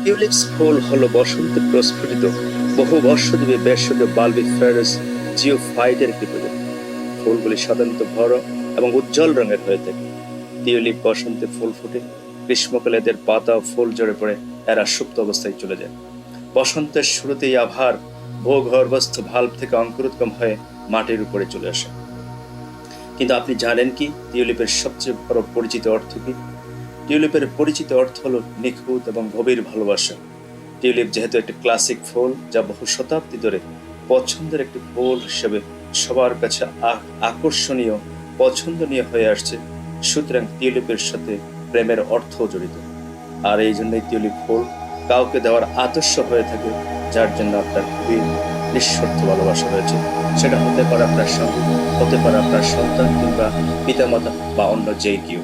Tulips ফুল হলো বসন্তে প্রস্ফুটিত বহু বর্ষজীবী ভেষজ বালবিফেরাস জিওফাইটের একটি প্রজাতি। ফুলগুলি সাধারণত বড় এবং উজ্জ্বল রঙের হয়ে থাকে। টিউলিপ বসন্তে ফুল ফুটে, গ্রীষ্মকালে এদের পাতা ও ফুল ঝরে পড়ে, এরা সুপ্ত অবস্থায় চলে যায়। বসন্তের শুরুতেই আভার ভূগর্ভস্থ ভাল্ব থেকে অঙ্কুরোদ্গম হয়ে মাটির উপরে চলে আসে। কিন্তু আপনি জানেন কি টিউলিপের সবচেয়ে বড় পরিচিত অর্থ কি? টিউলিপের পরিচিত অর্থ হলো নিখুঁত এবং গভীর ভালোবাসা। টিউলিপ যেহেতু একটি ক্লাসিক ফুল, যা বহু শতাব্দী ধরে পছন্দের একটি ফুল হিসেবে সবার কাছে আকর্ষণীয়, পছন্দনীয় হয়ে আসছে, সুতরাং টিউলিপের সাথে প্রেমের অর্থ জড়িত। আর এই জন্যই টিউলিপ ফুল কাউকে দেওয়ার আদর্শ হয়ে থাকে, যার জন্য আপনার খুবই নিঃস্বার্থ ভালোবাসা রয়েছে। সেটা হতে পারে আপনার সঙ্গে, হতে পারে আপনার সন্তান কিংবা পিতামাতা বা অন্য যে কেউ।